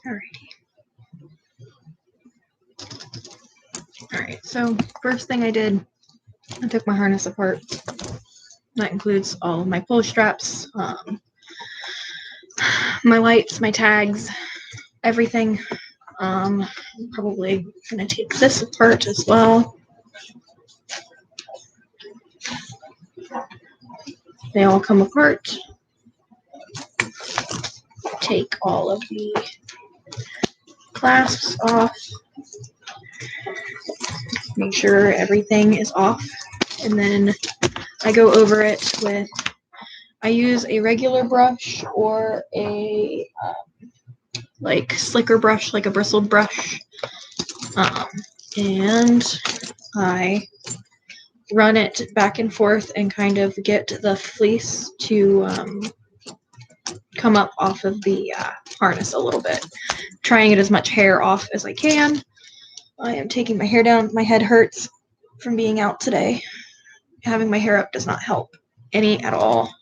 Alrighty. Alright, so first thing I did, I took my harness apart. That includes all of my pull straps, my lights, my tags, everything. I'm probably gonna take this apart as well. They all come apart. Take all of the clasps off. Make sure everything is off. And then I go over it with, I use a regular brush or a like slicker brush, like a bristled brush. And I run it back and forth and kind of get the fleece to come up off of the harness a little bit. Trying to get as much hair off as I can. I am taking my hair down. My head hurts from being out today. Having my hair up does not help any at all.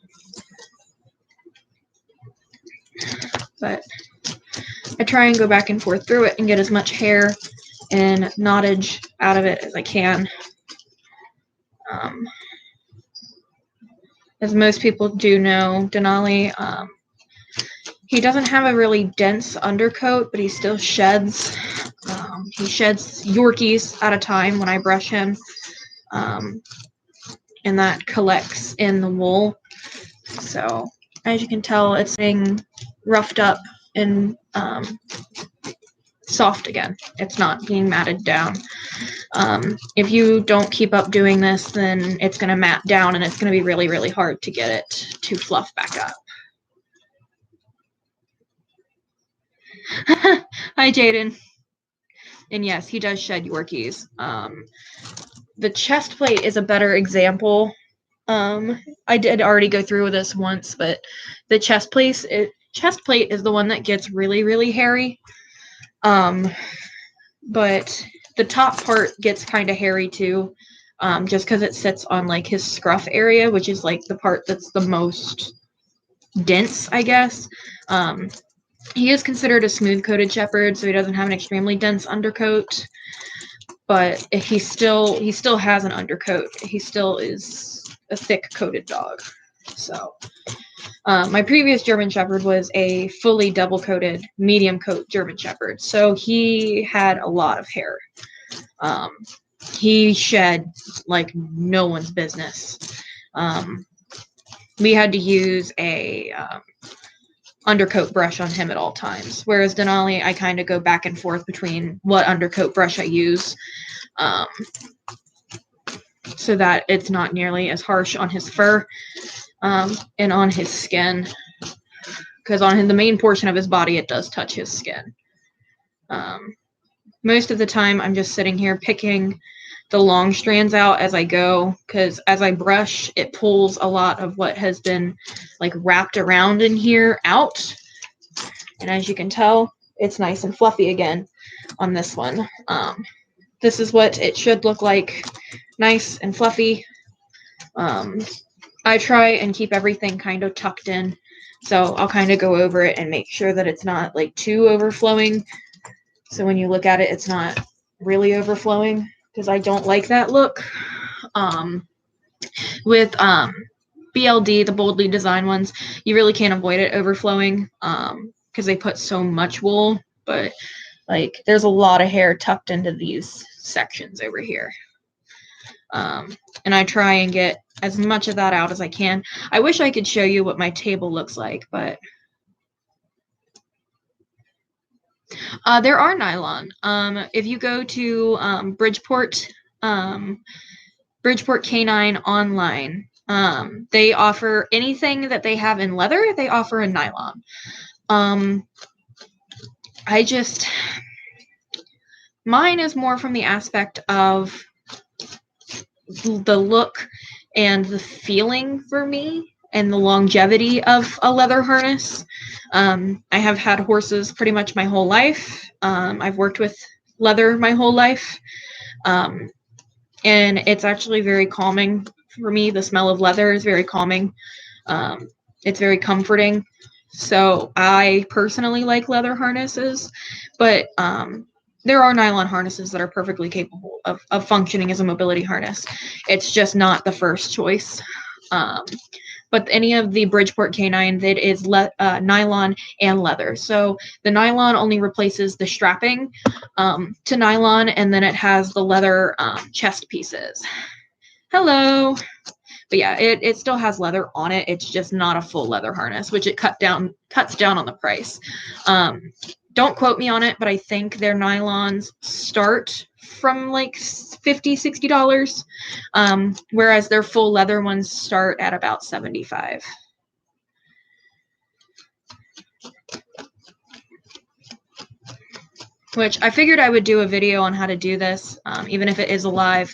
But I try and go back and forth through it and get as much hair and knottage out of it as I can. As most people do know, Denali, he doesn't have a really dense undercoat, but he still sheds. He sheds Yorkies at a time when I brush him, and that collects in the wool. So as you can tell, it's being roughed up and soft again. It's not being matted down. If you don't keep up doing this, then it's going to mat down and it's going to be really, really hard to get it to fluff back up. Hi, Jaden. And yes, he does shed Yorkies. The chest plate is a better example. I did already go through this once, but the chest plate is the one that gets really, really hairy. But the top part gets kind of hairy too, just because it sits on like his scruff area, which is like the part that's the most dense, I guess. He is considered a smooth-coated shepherd, so he doesn't have an extremely dense undercoat. But he still has an undercoat. He still is a thick-coated dog. So my previous German Shepherd was a fully double-coated, medium-coat German Shepherd. So he had a lot of hair. He shed like no one's business. We had to use a undercoat brush on him at all times. Whereas Denali, I kind of go back and forth between what undercoat brush I use, so that it's not nearly as harsh on his fur and on his skin. Because on the main portion of his body, it does touch his skin. Most of the time, I'm just sitting here picking the long strands out as I go, because as I brush, it pulls a lot of what has been like wrapped around in here out. And as you can tell, it's nice and fluffy again on this one. This is what it should look like, nice and fluffy. I try and keep everything kind of tucked in, so I'll kind of go over it and make sure that it's not like too overflowing. So when you look at it, it's not really overflowing, because I don't like that look. With BLD, the boldly designed ones, you really can't avoid it overflowing because they put so much wool, but like there's a lot of hair tucked into these sections over here. And I try and get as much of that out as I can. I wish I could show you what my table looks like, but there are nylon. If you go to Bridgeport Canine online, they offer anything that they have in leather, they offer in nylon. Mine is more from the aspect of the look and the feeling for me and the longevity of a leather harness. I have had horses pretty much my whole life. I've worked with leather my whole life. And it's actually very calming for me. The smell of leather is very calming. It's very comforting. So I personally like leather harnesses, but there are nylon harnesses that are perfectly capable of functioning as a mobility harness. It's just not the first choice. Um, but any of the Bridgeport K9, it is nylon and leather. So the nylon only replaces the strapping to nylon, and then it has the leather chest pieces. Hello. But yeah, it still has leather on it. It's just not a full leather harness, which it cuts down on the price. Don't quote me on it, but I think their nylons start from like $50-$60, whereas their full leather ones start at about $75. Which I figured I would do a video on how to do this, even if it is alive.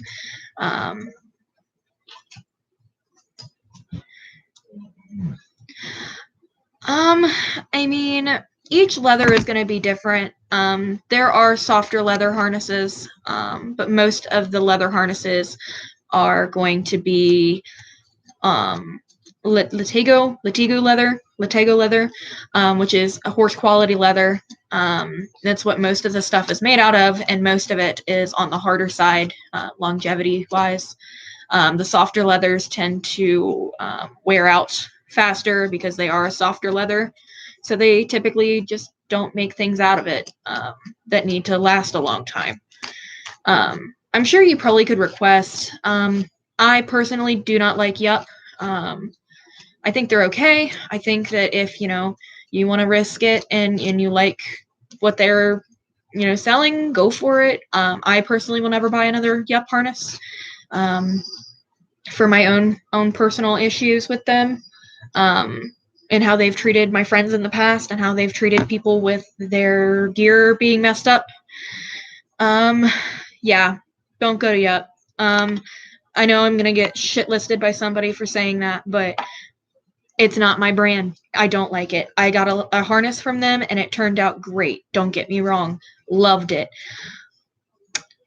I mean, each leather is going to be different. There are softer leather harnesses, but most of the leather harnesses are going to be Latago leather, which is a horse quality leather. That's what most of the stuff is made out of, and most of it is on the harder side, longevity wise. The softer leathers tend to wear out faster because they are a softer leather. So they typically just don't make things out of it that need to last a long time. I'm sure you probably could request. I personally do not like Yup. I think they're okay. I think that if, you want to risk it and you like what they're, selling, go for it. I personally will never buy another Yup harness for my own personal issues with them. And how they've treated my friends in the past and how they've treated people with their gear being messed up. Yeah, don't go to Yup. I know I'm going to get shit listed by somebody for saying that, but it's not my brand. I don't like it. I got a harness from them and it turned out great. Don't get me wrong. Loved it.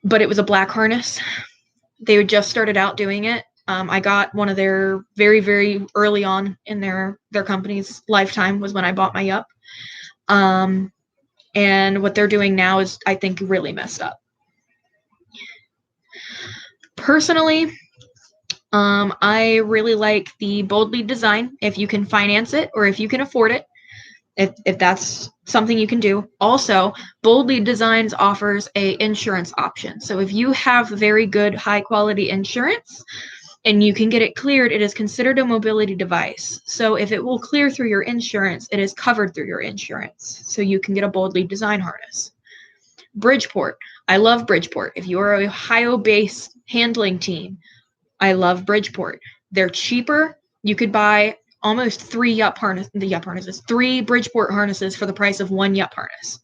But it was a black harness. They just started out doing it. I got one of their very, very early on in their company's lifetime was when I bought my Yup. And what they're doing now is, I think, really messed up. Personally, I really like the Bold Lead design if you can finance it or if you can afford it. If that's something you can do. Also, Bold Lead Designs offers a insurance option. So if you have very good, high quality insurance and you can get it cleared, it is considered a mobility device. So if it will clear through your insurance, it is covered through your insurance. So you can get a Bold Lead Design harness. Bridgeport. I love Bridgeport. If you are a Ohio-based handling team, I love Bridgeport. They're cheaper. You could buy almost three Bridgeport harnesses for the price of one Yup harness.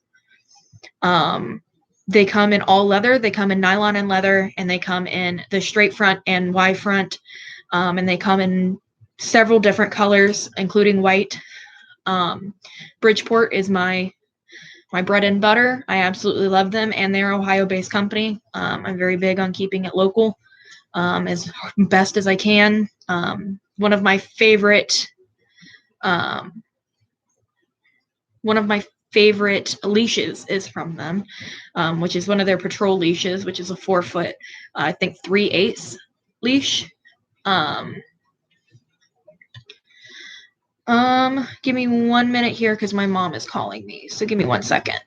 They come in all leather, they come in nylon and leather, and they come in the straight front and Y front, and they come in several different colors, including white. Bridgeport is my bread and butter. I absolutely love them, and they're an Ohio-based company. I'm very big on keeping it local as best as I can. One of my favorite leashes is from them, which is one of their patrol leashes, which is a 4-foot, I think 3/8 leash. Give me 1 minute here because my mom is calling me. So give me 1 second.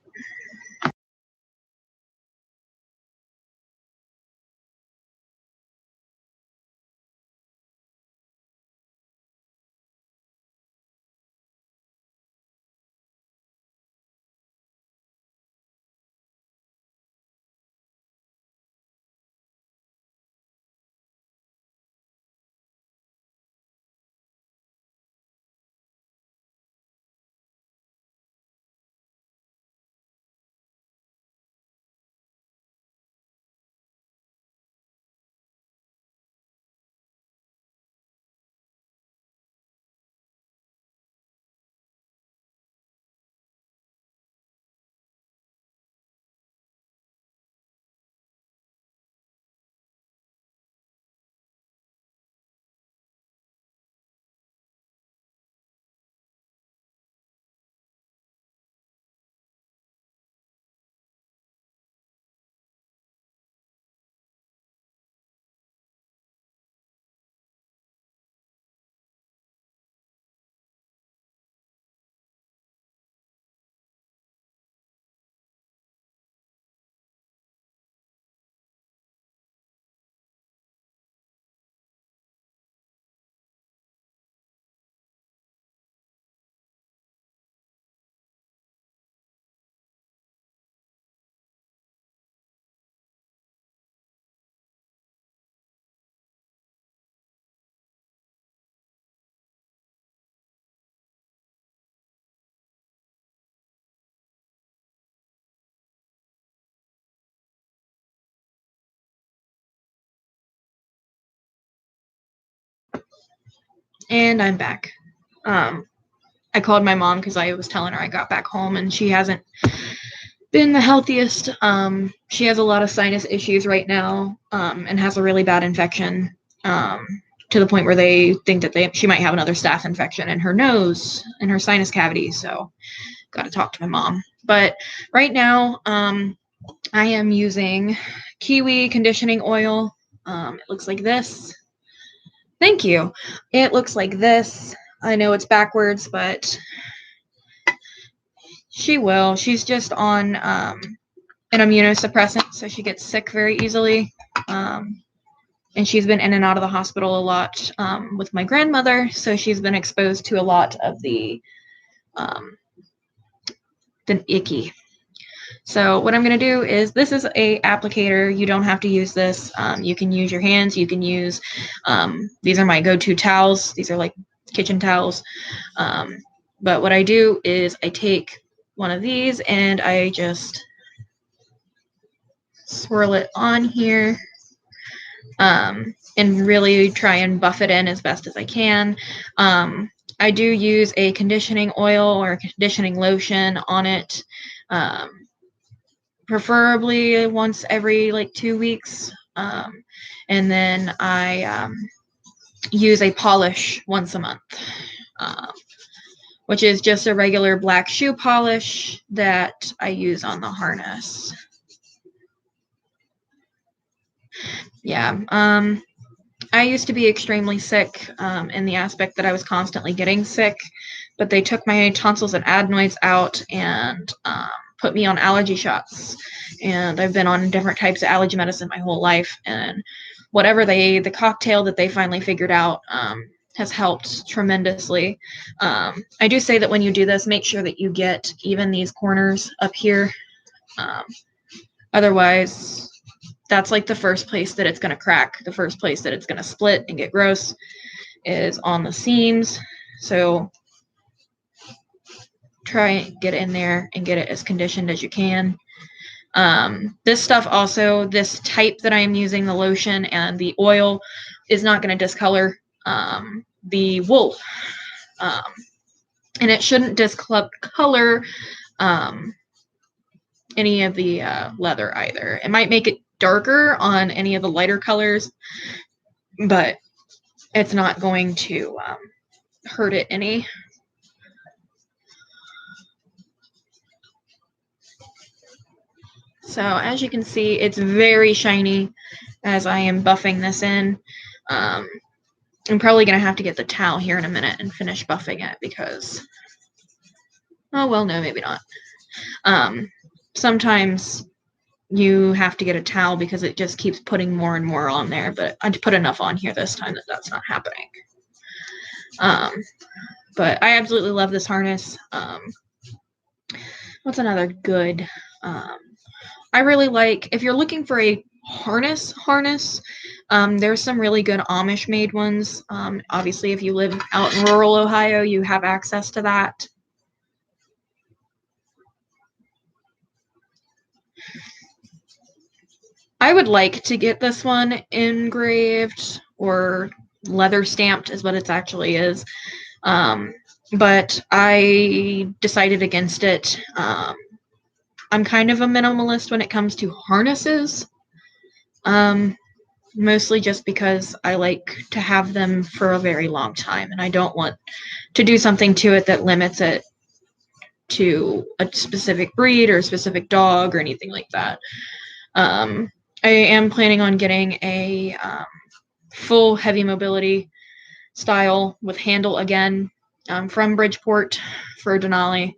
And I'm back. I called my mom because I was telling her I got back home, and she hasn't been the healthiest. She has a lot of sinus issues right now, and has a really bad infection, to the point where they think that she might have another staph infection in her nose, in her sinus cavity. So, got to talk to my mom. But right now, I am using kiwi conditioning oil. It looks like this. Thank you. It looks like this. I know it's backwards, but she will. She's just on an immunosuppressant, so she gets sick very easily. And she's been in and out of the hospital a lot with my grandmother, so she's been exposed to a lot of the icky. So what I'm going to do is, this is a applicator. You don't have to use this. You can use your hands. You can use, these are my go-to towels. These are like kitchen towels. But what I do is I take one of these and I just swirl it on here, and really try and buff it in as best as I can. I do use a conditioning oil or a conditioning lotion on it, preferably once every like 2 weeks. And then I use a polish once a month, which is just a regular black shoe polish that I use on the harness. Yeah. I used to be extremely sick, in the aspect that I was constantly getting sick, but they took my tonsils and adenoids out and put me on allergy shots. And I've been on different types of allergy medicine my whole life. And whatever the cocktail that they finally figured out has helped tremendously. I do say that when you do this, make sure that you get even these corners up here. Otherwise, that's like the first place that it's going to crack. The first place that it's going to split and get gross is on the seams. So try and get in there and get it as conditioned as you can. This stuff also, this type that I am using, the lotion and the oil, is not going to discolor the wool. And it shouldn't discolor any of the leather either. It might make it darker on any of the lighter colors, but it's not going to hurt it any. So as you can see, it's very shiny as I am buffing this in. I'm probably going to have to get the towel here in a minute and finish buffing it because, oh, well, no, maybe not. Sometimes you have to get a towel because it just keeps putting more and more on there, but I put enough on here this time that that's not happening. But I absolutely love this harness. What's another good? I really like, if you're looking for a harness, there's some really good Amish made ones. Obviously, if you live out in rural Ohio, you have access to that. I would like to get this one engraved or leather stamped is what it actually is. But I decided against it. I'm kind of a minimalist when it comes to harnesses. Mostly just because I like to have them for a very long time, and I don't want to do something to it that limits it to a specific breed or a specific dog or anything like that. I am planning on getting a full heavy mobility style with handle again, from Bridgeport for Denali.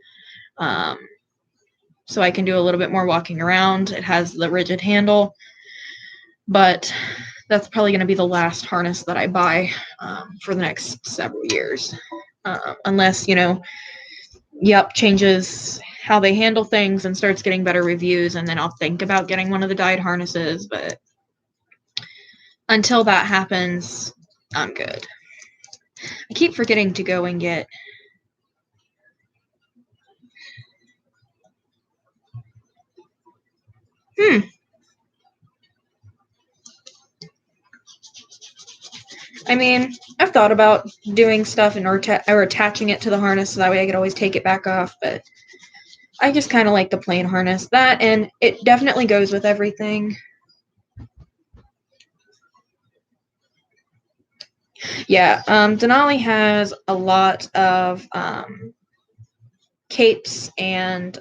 So I can do a little bit more walking around. It has the rigid handle, but that's probably going to be the last harness that I buy for the next several years. Unless, Yep changes how they handle things and starts getting better reviews, and then I'll think about getting one of the dyed harnesses, but until that happens, I'm good. I keep forgetting to go and get I mean, I've thought about doing stuff or attaching it to the harness so that way I could always take it back off, but I just kind of like the plain harness. That, and it definitely goes with everything. Yeah, Denali has a lot of capes and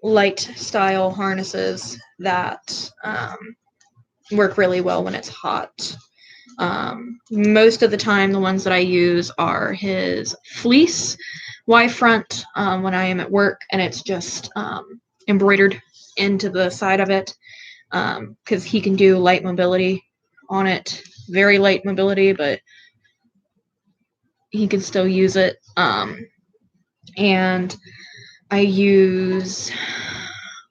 light style harnesses that work really well when it's hot. Most of the time, the ones that I use are his fleece Y front when I am at work, and it's just embroidered into the side of it because he can do light mobility on it, very light mobility, but he can still use it. And I use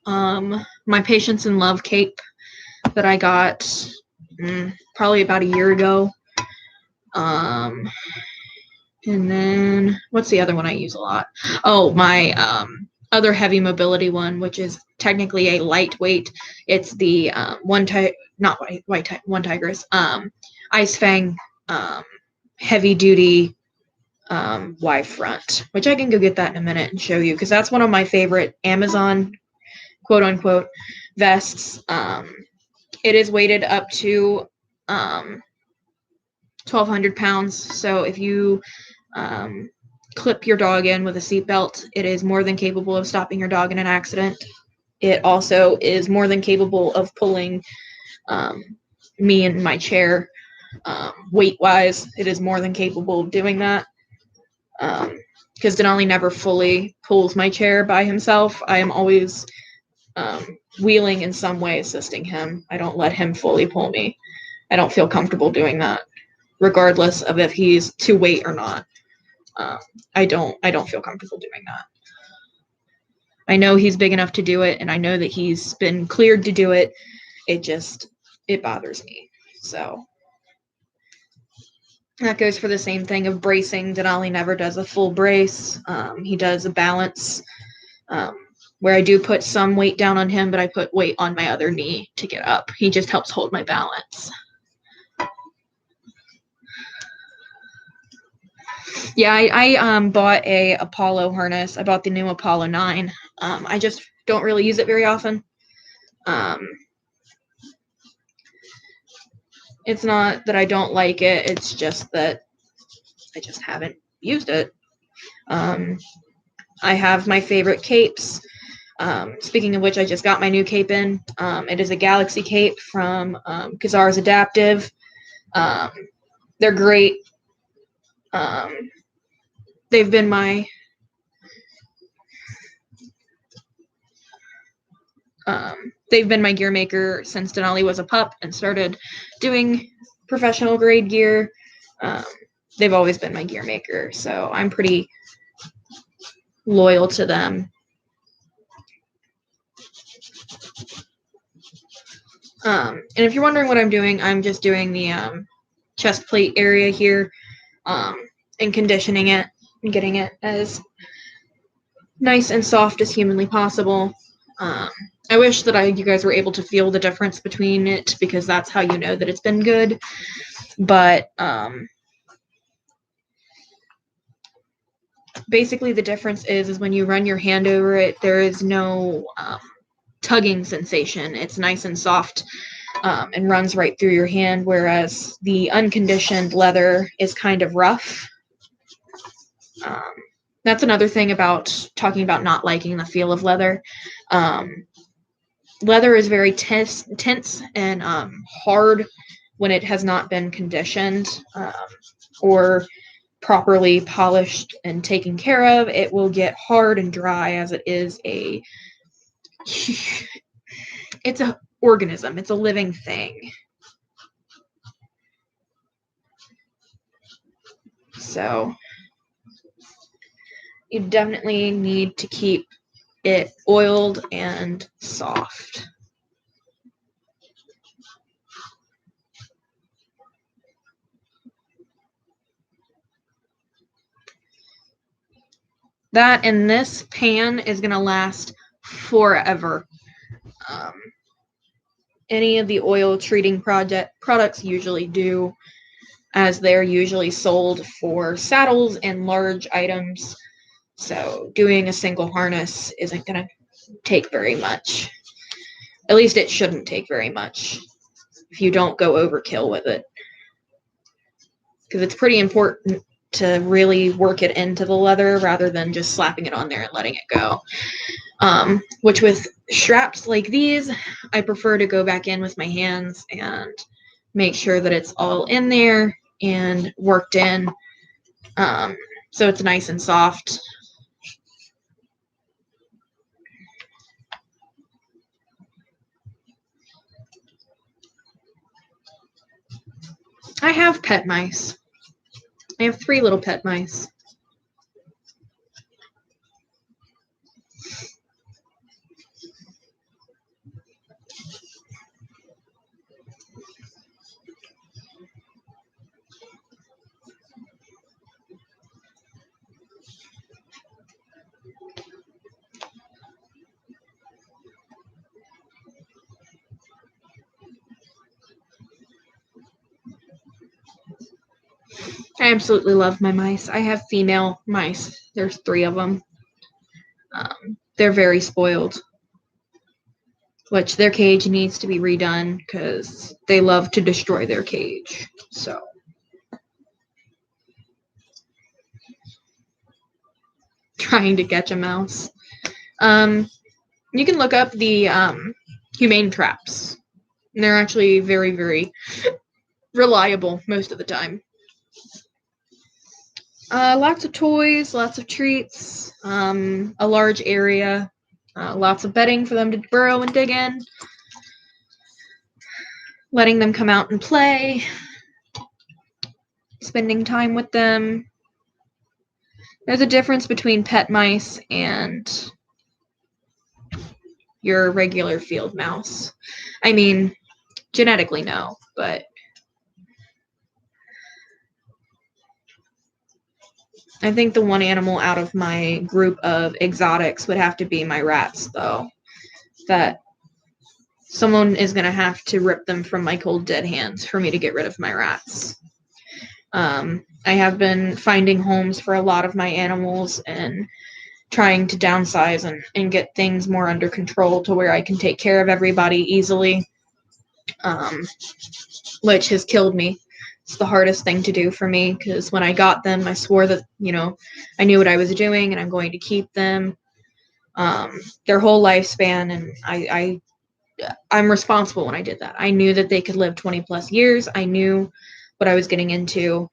my Patience in Love cape that I got probably about a year ago. And then what's the other one I use a lot? Oh, my other heavy mobility one, which is technically a lightweight. It's the One Tigress, Ice Fang heavy duty Y front, which I can go get that in a minute and show you because that's one of my favorite Amazon quote unquote vests. It is weighted up to 1,200 pounds. So if you clip your dog in with a seatbelt, it is more than capable of stopping your dog in an accident. It also is more than capable of pulling me in my chair. Weight-wise, it is more than capable of doing that. Because Denali never fully pulls my chair by himself. I am always wheeling in some way, assisting him. I don't let him fully pull me. I don't feel comfortable doing that, regardless of if he's to weight or not. I don't feel comfortable doing that. I know he's big enough to do it, and I know that he's been cleared to do it. It bothers me. So that goes for the same thing of bracing. Denali never does a full brace. He does a balance where I do put some weight down on him, but I put weight on my other knee to get up. He just helps hold my balance. Yeah, I bought a Apollo harness. I bought the new Apollo 9. I just don't really use it very often. It's not that I don't like it. It's just that I just haven't used it. I have my favorite capes. Speaking of which, I just got my new cape in. It is a Galaxy cape from Kazar's Adaptive. They're great. They've been my gear maker since Denali was a pup and started doing professional grade gear. They've always been my gear maker, so I'm pretty loyal to them. And if you're wondering what I'm doing, I'm just doing the chest plate area here and conditioning it and getting it as nice and soft as humanly possible. I wish that you guys were able to feel the difference between it because that's how you know that it's been good. But basically the difference is when you run your hand over it, there is no tugging sensation. It's nice and soft and runs right through your hand, whereas the unconditioned leather is kind of rough. That's another thing about talking about not liking the feel of leather. Leather is very tense and hard when it has not been conditioned or properly polished and taken care of. It will get hard and dry as it is it's an organism. It's a living thing. So you definitely need to keep it oiled and soft. That and this pan is going to last forever. Any of the oil treating products usually do. as they're usually sold for saddles and large items. So doing a single harness isn't going to take very much. At least it shouldn't take very much if you don't go overkill with it. Because it's pretty important to really work it into the leather rather than just slapping it on there and letting it go. Which with straps like these, I prefer to go back in with my hands and make sure that it's all in there and worked in, so it's nice and soft. I have pet mice. I have 3 little pet mice. I absolutely love my mice. I have female mice. There's 3 of them. They're very spoiled, which their cage needs to be redone because they love to destroy their cage. So trying to catch a mouse. You can look up the humane traps. And they're actually very, very reliable most of the time. Lots of toys, lots of treats, a large area, lots of bedding for them to burrow and dig in, letting them come out and play, spending time with them. There's a difference between pet mice and your regular field mouse. I mean, genetically no, but I think the one animal out of my group of exotics would have to be my rats, though. That someone is going to have to rip them from my cold dead hands for me to get rid of my rats. I have been finding homes for a lot of my animals and trying to downsize and get things more under control to where I can take care of everybody easily, which has killed me. It's the hardest thing to do for me because when I got them, I swore that, I knew what I was doing and I'm going to keep them their whole lifespan, and I'm responsible when I did that. I knew that they could live 20 plus years. I knew what I was getting into,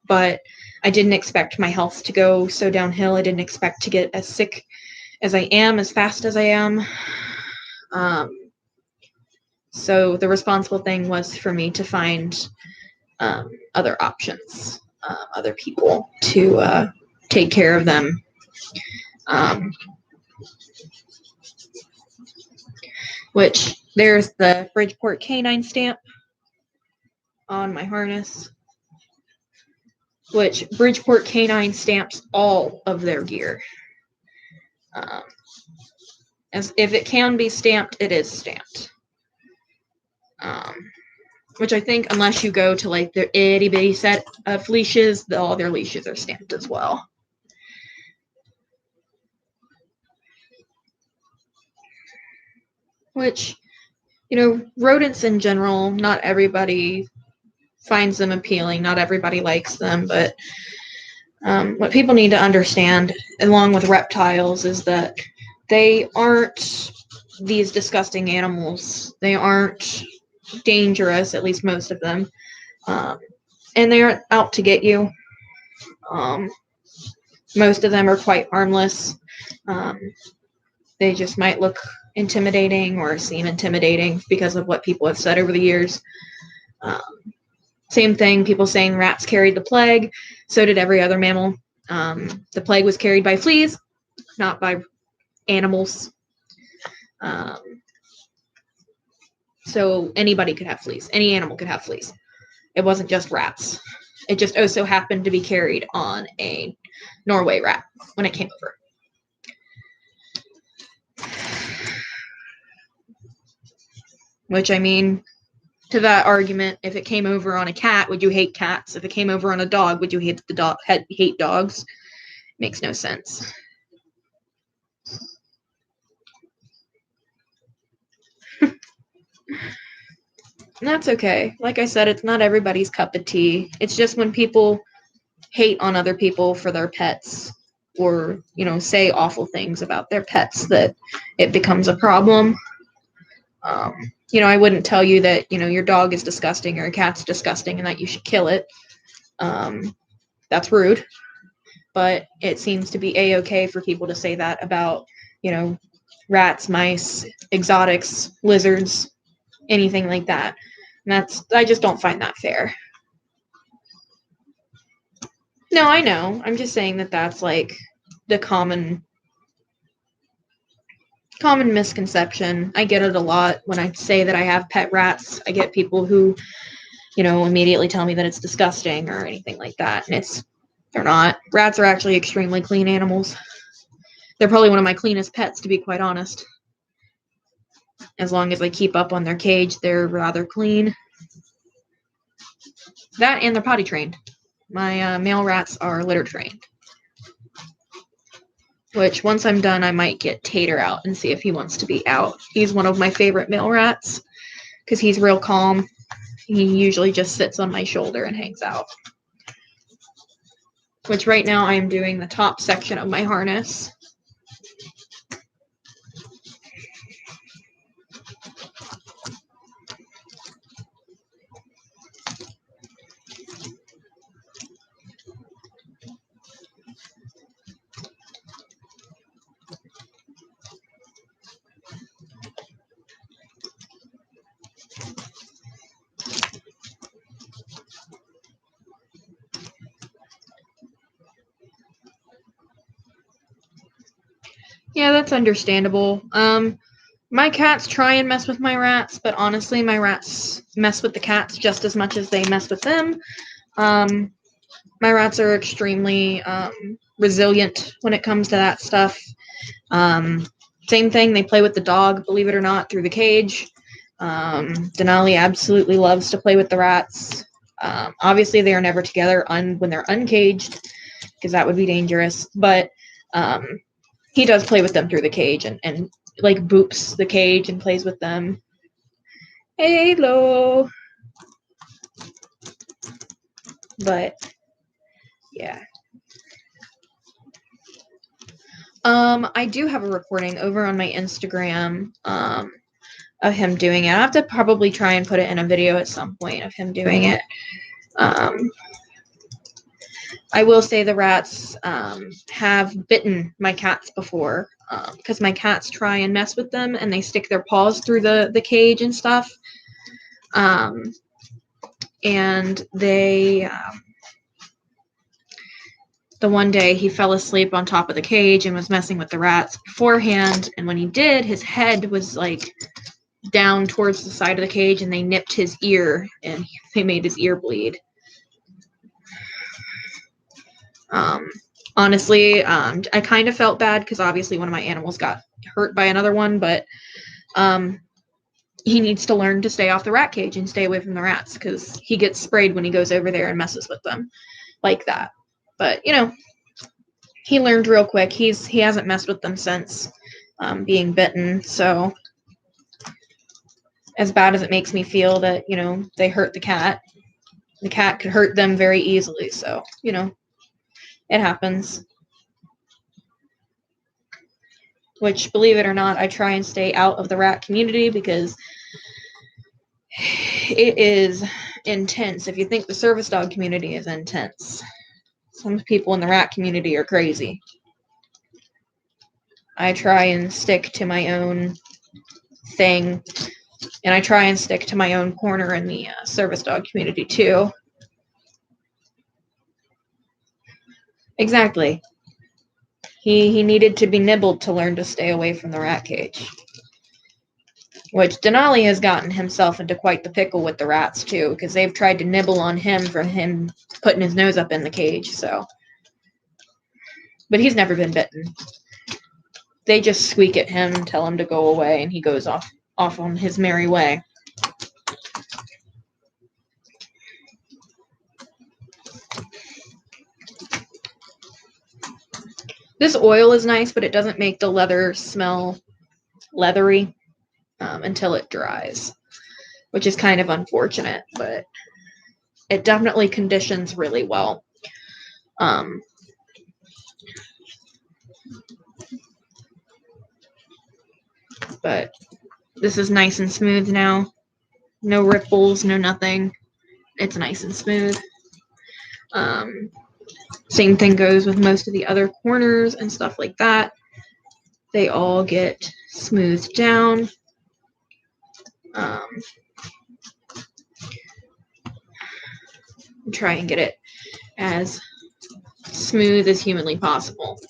but I didn't expect my health to go so downhill. I didn't expect to get as sick as I am, as fast as I am. So the responsible thing was for me to find other options, other people to take care of them. Which there's the Bridgeport canine stamp on my harness, which Bridgeport canine stamps all of their gear. As if it can be stamped, it is stamped. Which I think unless you go to like their itty bitty set of leashes, all their leashes are stamped as well. Which, rodents in general, not everybody finds them appealing, not everybody likes them, but what people need to understand, along with reptiles, is that they aren't these disgusting animals. They aren't dangerous, at least most of them, and they aren't out to get you. Most of them are quite harmless. They just might look intimidating or seem intimidating because of what people have said over the years. Same thing, people saying rats carried the plague. So did every other mammal. The plague was carried by fleas, not by animals. So anybody could have fleas. Any animal could have fleas. It wasn't just rats. It just also happened to be carried on a Norway rat when it came over. Which, I mean, to that argument, if it came over on a cat, would you hate cats? If it came over on a dog, would you hate hate dogs? Makes no sense. And that's okay. Like I said, it's not everybody's cup of tea. It's just when people hate on other people for their pets or, you know, say awful things about their pets that it becomes a problem. You know, I wouldn't tell you that, you know, your dog is disgusting or a cat's disgusting and that you should kill it. That's rude. But it seems to be a-okay for people to say that about, you know, rats, mice, exotics, lizards, anything like that. And I just don't find that fair. No, I know. I'm just saying that that's like the common misconception. I get it a lot when I say that I have pet rats. I get people who, you know, immediately tell me that it's disgusting or anything like that. And they're not. Rats are actually extremely clean animals. They're probably one of my cleanest pets, to be quite honest. As long as I keep up on their cage, they're rather clean. That and they're potty trained. My male rats are litter trained. Which, once I'm done, I might get Tater out and see if he wants to be out. He's one of my favorite male rats because he's real calm. He usually just sits on my shoulder and hangs out. Which right now I am doing the top section of my harness. Yeah, that's understandable. My cats try and mess with my rats, but honestly, my rats mess with the cats just as much as they mess with them. My rats are extremely resilient when it comes to that stuff. Same thing, they play with the dog, believe it or not, through the cage. Denali absolutely loves to play with the rats. Obviously, they are never together when they're uncaged, because that would be dangerous. But he does play with them through the cage and like boops the cage and plays with them. Hello. But yeah. I do have a recording over on my Instagram of him doing it. I have to probably try and put it in a video at some point of him doing it. I will say the rats have bitten my cats before because my cats try and mess with them and they stick their paws through the cage and stuff. And they, the one day he fell asleep on top of the cage and was messing with the rats beforehand. And when he did, his head was like down towards the side of the cage and they nipped his ear and they made his ear bleed. Honestly, I kind of felt bad because obviously one of my animals got hurt by another one, but he needs to learn to stay off the rat cage and stay away from the rats because he gets sprayed when he goes over there and messes with them like that. But, you know, he learned real quick. He hasn't messed with them since being bitten, so as bad as it makes me feel that, you know, they hurt the cat could hurt them very easily, so, you know, it happens. Which, believe it or not, I try and stay out of the rat community because it is intense. If you think the service dog community is intense, some people in the rat community are crazy. I try and stick to my own thing, and I try and stick to my own corner in the service dog community too. Exactly. He needed to be nibbled to learn to stay away from the rat cage. Which Denali has gotten himself into quite the pickle with the rats too, because they've tried to nibble on him for him putting his nose up in the cage, so. But he's never been bitten. They just squeak at him and tell him to go away, and he goes off on his merry way. This oil is nice, but it doesn't make the leather smell leathery until it dries, which is kind of unfortunate, but it definitely conditions really well. But this is nice and smooth now. No ripples, no nothing. It's nice and smooth. Same thing goes with most of the other corners and stuff like that. They all get smoothed down. Try and get it as smooth as humanly possible.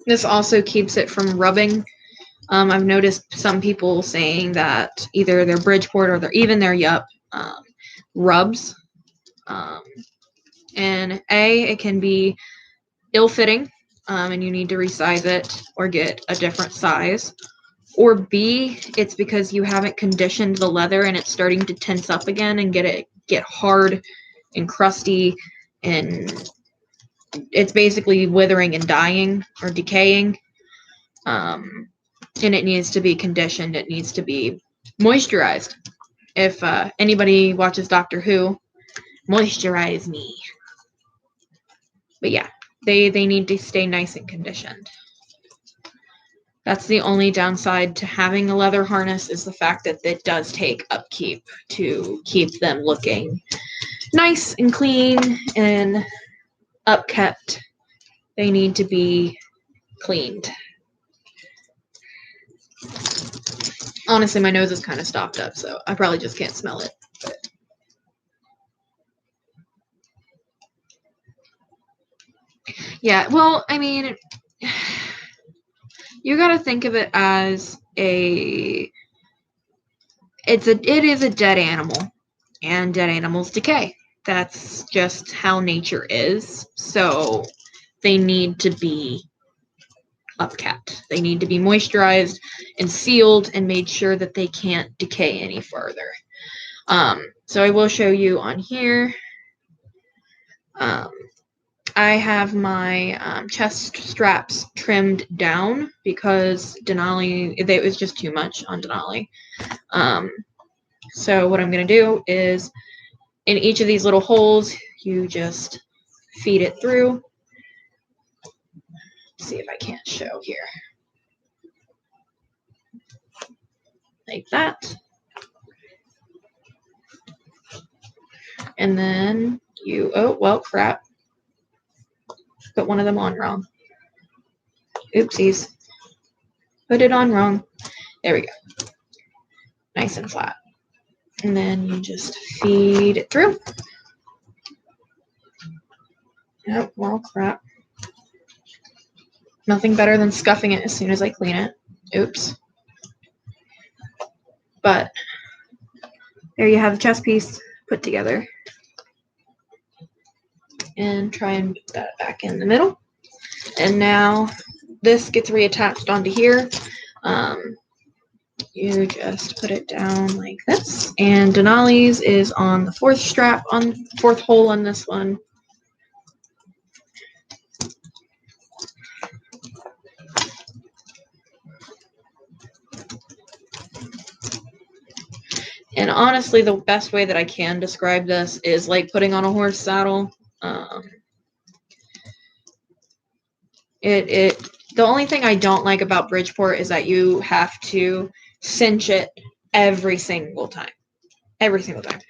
This also keeps it from rubbing. I've noticed some people saying that either their Bridgeport or even their Yup rubs. And it can be ill-fitting, and you need to resize it or get a different size. Or B, it's because you haven't conditioned the leather and it's starting to tense up again and get hard and crusty, and it's basically withering and dying or decaying. And it needs to be conditioned. It needs to be moisturized. If anybody watches Doctor Who, moisturize me. But yeah, they need to stay nice and conditioned. That's the only downside to having a leather harness, is the fact that it does take upkeep to keep them looking nice and clean and upkept. They need to be cleaned. Honestly, my nose is kind of stopped up, so I probably just can't smell it. But yeah, well, I mean, you gotta think of it as it is a dead animal, and dead animals decay. That's just how nature is. So they need to be upkept. They need to be moisturized and sealed and made sure that they can't decay any further. So I will show you on here. I have my chest straps trimmed down because Denali, it was just too much on Denali. So what I'm going to do is, in each of these little holes, you just feed it through. Let's see if I can't show here. Like that. And then you, oh, well, crap. Put one of them on wrong. Oopsies. Put it on wrong. There we go. Nice and flat. And then you just feed it through. Oh, well, crap. Nothing better than scuffing it as soon as I clean it. Oops. But there you have the chest piece put together. And try and put that back in the middle. And now this gets reattached onto here. You just put it down like this. And Denali's is on the fourth hole on this one. And honestly, the best way that I can describe this is like putting on a horse saddle. The only thing I don't like about Bridgeport is that you have to cinch it every single time. Every single time.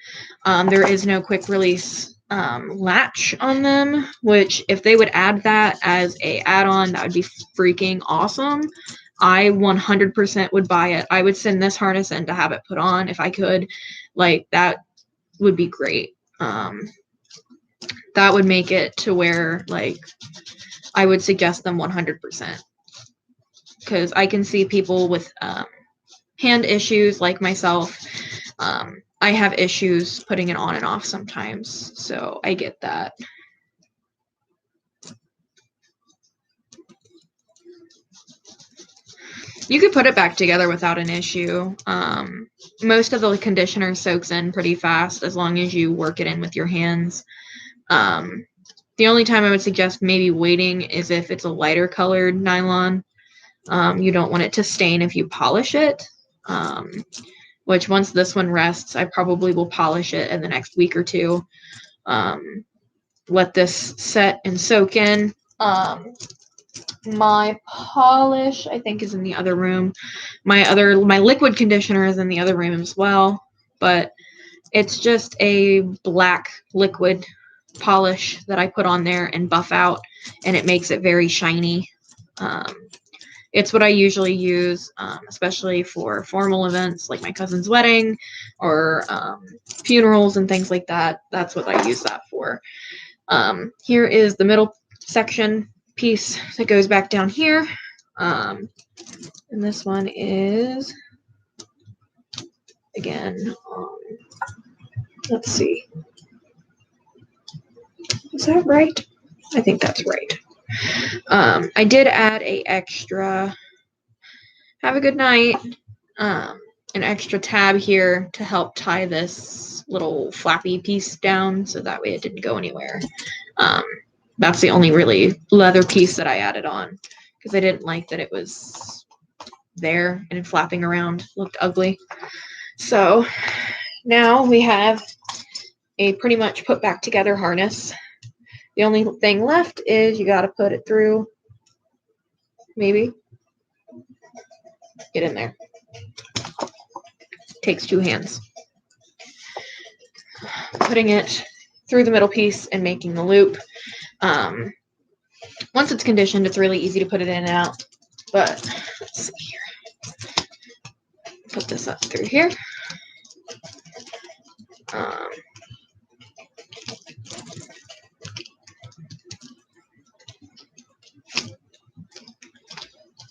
There is no quick release latch on them, which if they would add that as a add-on, that would be freaking awesome. I 100% would buy it. I would send this harness in to have it put on if I could. Like, that would be great. That would make it to where, like, I would suggest them 100%. Because I can see people with hand issues like myself. I have issues putting it on and off sometimes, so I get that. You could put it back together without an issue. Most of the conditioner soaks in pretty fast as long as you work it in with your hands. The only time I would suggest maybe waiting is if it's a lighter colored nylon. You don't want it to stain if you polish it, which once this one rests, I probably will polish it in the next week or two. Let this set and soak in. My polish, I think, is in the other room. My liquid conditioner is in the other room as well, but it's just a black liquid polish that I put on there and buff out, and it makes it very shiny. It's what I usually use, especially for formal events like my cousin's wedding or funerals and things like that. That's what I use that for. Here is the middle section piece that goes back down here. And this one is, again, let's see. Is that right? I think that's right. I did add a extra, have a good night, an extra tab here to help tie this little flappy piece down so that way it didn't go anywhere. That's the only really leather piece that I added on because I didn't like that it was there and flapping around. Looked ugly. So now we have a pretty much put back together harness. The only thing left is you got to put it through, maybe. Get in there. Takes 2 hands. Putting it through the middle piece and making the loop. Once it's conditioned, it's really easy to put it in and out. But let's see here. Put this up through here.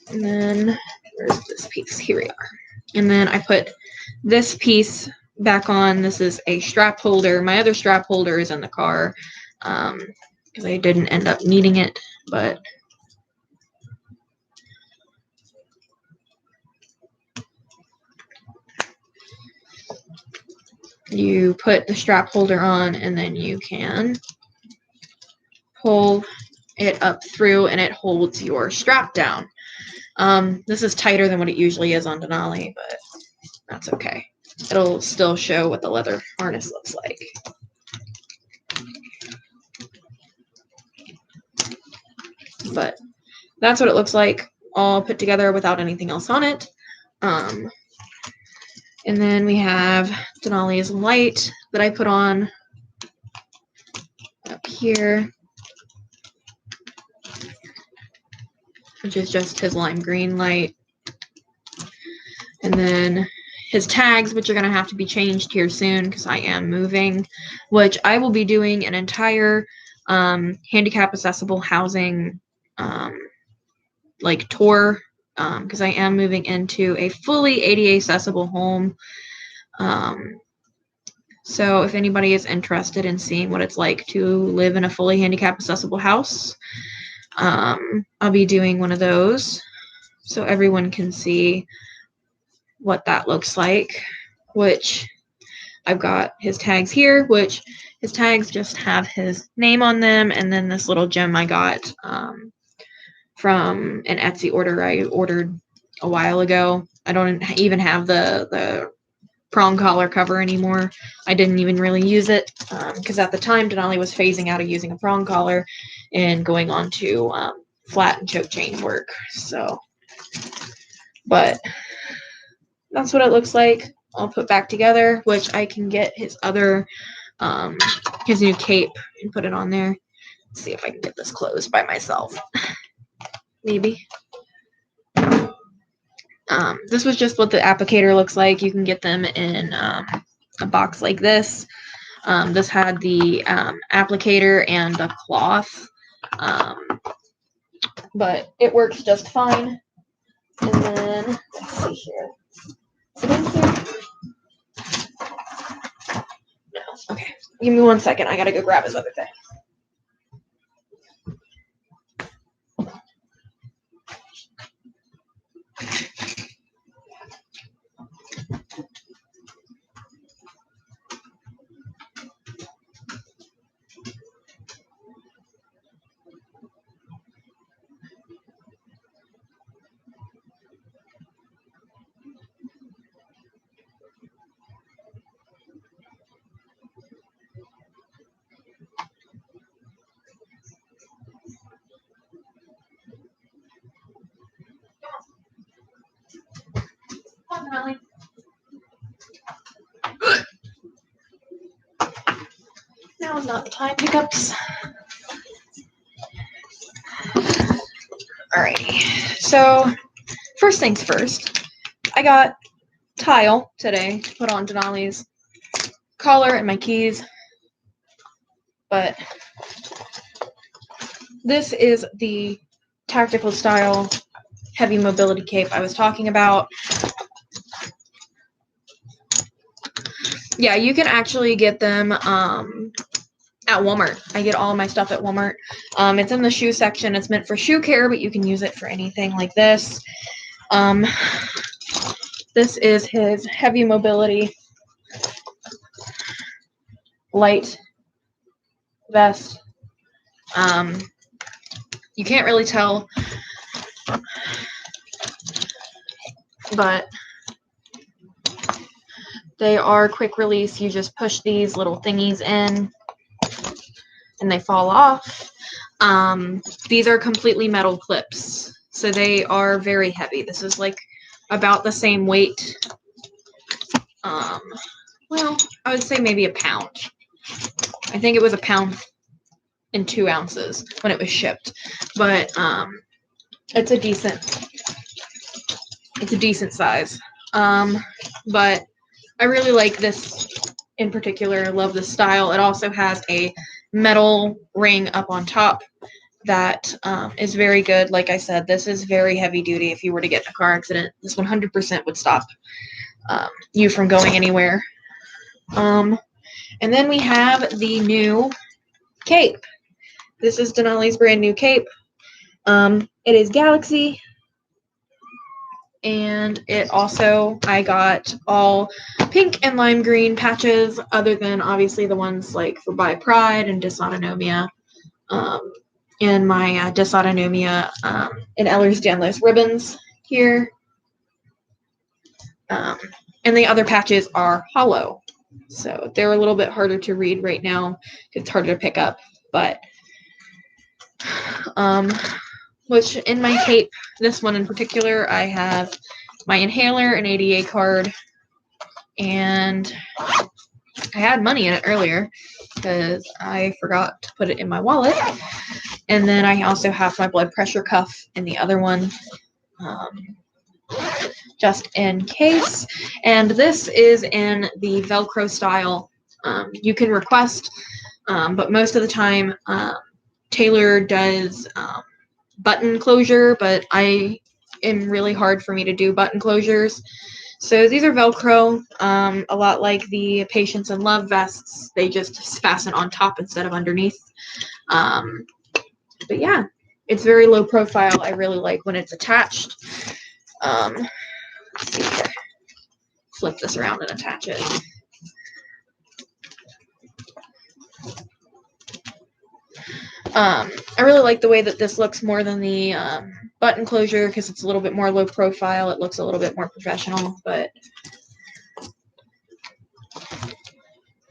And then where's this piece? Here we are. And then I put this piece back on. This is a strap holder. My other strap holder is in the car because I didn't end up needing it, but you put the strap holder on and then you can pull it up through and it holds your strap down. This is tighter than what it usually is on Denali, but that's okay. It'll still show what the leather harness looks like. But that's what it looks like, all put together without anything else on it. And then we have Denali's light that I put on up here, which is just his lime green light. And then his tags, which are going to have to be changed here soon because I am moving, which I will be doing an entire handicap accessible housing like tour because I am moving into a fully ADA accessible home. So if anybody is interested in seeing what it's like to live in a fully handicap accessible house, I'll be doing one of those so everyone can see what that looks like, which I've got his tags here, which his tags just have his name on them, and then this little gem I got from an Etsy order I ordered a while ago. I don't even have the prong collar cover anymore. I didn't even really use it because at the time Denali was phasing out of using a prong collar and going on to flat and choke chain work. So, but that's what it looks like. I'll put back together, which I can get his other, his new cape and put it on there. Let's see if I can get this closed by myself. Maybe. This was just what the applicator looks like. You can get them in a box like this. This had the applicator and the cloth, but it works just fine. And then, let's see here. Is it in here? No. Okay. Give me 1 second. I gotta go grab his other thing. Denali. Now is not the time, hiccups. Alrighty. So, first things first, I got tile today to put on Denali's collar and my keys. But this is the tactical style heavy mobility cape I was talking about. Yeah, you can actually get them at Walmart. I get all my stuff at Walmart. It's in the shoe section. It's meant for shoe care, but you can use it for anything like this. This is his heavy mobility light vest. You can't really tell, but they are quick release. You just push these little thingies in and they fall off. These are completely metal clips, so they are very heavy. This is like about the same weight. Well, I would say maybe a pound. I think it was 1 pound and 2 ounces when it was shipped, but it's a decent size. But I really like this in particular. I love this style. It also has a metal ring up on top that is very good. Like I said, this is very heavy duty. If you were to get in a car accident, this 100% would stop you from going anywhere. And then we have the new cape. This is Denali's brand new cape. It is Galaxy. And it also, I got all pink and lime green patches, other than obviously the ones like for By Pride and Dysautonomia. And my Dysautonomia and Ehlers-Danlos ribbons here. And the other patches are hollow. So they're a little bit harder to read right now. It's harder to pick up. But, which in my cape, this one in particular, I have my inhaler, an ADA card, and I had money in it earlier because I forgot to put it in my wallet. And then I also have my blood pressure cuff in the other one, just in case. And this is in the Velcro style. You can request, but most of the time Taylor does button closure, but I am really hard for me to do button closures. So these are Velcro, a lot like the Patience and Love vests. They just fasten on top instead of underneath. But yeah, it's very low profile. I really like when it's attached. Let's see here. Flip this around and attach it. I really like the way that this looks more than the button closure because it's a little bit more low profile. It looks a little bit more professional, but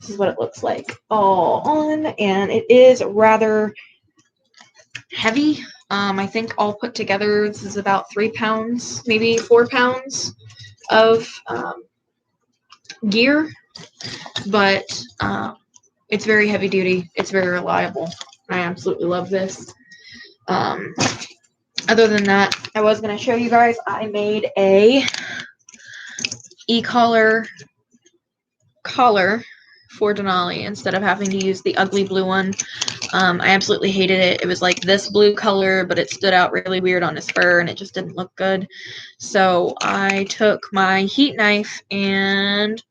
this is what it looks like all on, and it is rather heavy. I think all put together, this is about 3 pounds, maybe 4 pounds of gear, but it's very heavy duty. It's very reliable. I absolutely love this. Other than that, I was going to show you guys, I made a e-collar collar for Denali instead of having to use the ugly blue one. I absolutely hated it. It was like this blue color, but it stood out really weird on his fur and it just didn't look good. So I took my heat knife and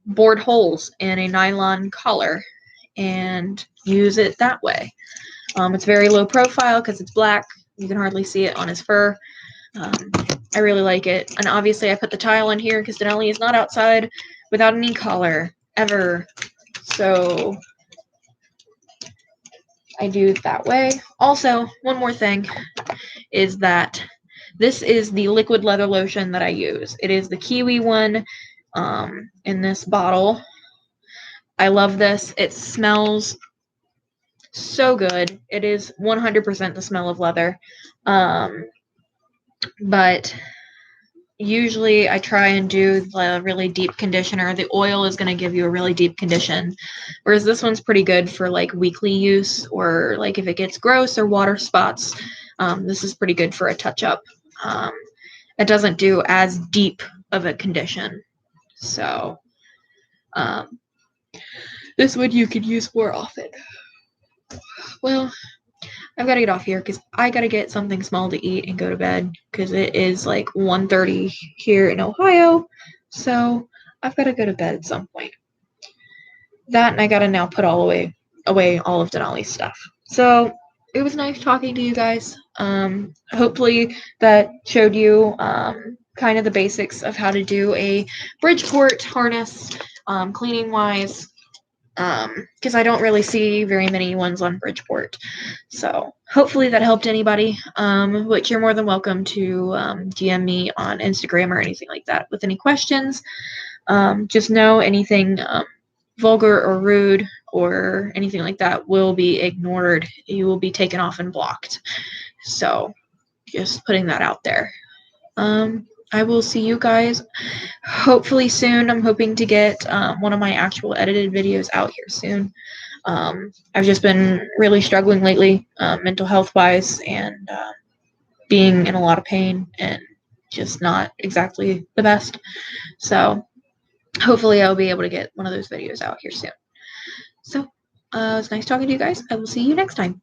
bored holes in a nylon collar and use it that way. It's very low profile because it's black. You can hardly see it on his fur. I really like it. And obviously I put the tile in here because Denali is not outside without an e-collar ever. So I do it that way. Also, one more thing is that this is the liquid leather lotion that I use. It is the Kiwi one in this bottle. I love this. It smells so good. It is 100% the smell of leather. But usually I try and do the really deep conditioner. The oil is going to give you a really deep condition, whereas this one's pretty good for like weekly use, or like if it gets gross or water spots, this is pretty good for a touch-up. It doesn't do as deep of a condition, so this one you could use more often. Well, I've got to get off here because I got to get something small to eat and go to bed because it is like 1:30 here in Ohio. So I've got to go to bed at some point. That, and I got to now put away all of Denali's stuff. So it was nice talking to you guys. Hopefully that showed you kind of the basics of how to do a Bridgeport harness, cleaning wise. Because I don't really see very many ones on Bridgeport. So hopefully that helped anybody, which you're more than welcome to DM me on Instagram or anything like that with any questions. Just know anything vulgar or rude or anything like that will be ignored. You will be taken off and blocked. So just putting that out there. I will see you guys hopefully soon. I'm hoping to get one of my actual edited videos out here soon. I've just been really struggling lately, mental health wise, and being in a lot of pain and just not exactly the best. So hopefully I'll be able to get one of those videos out here soon. So it was nice talking to you guys. I will see you next time.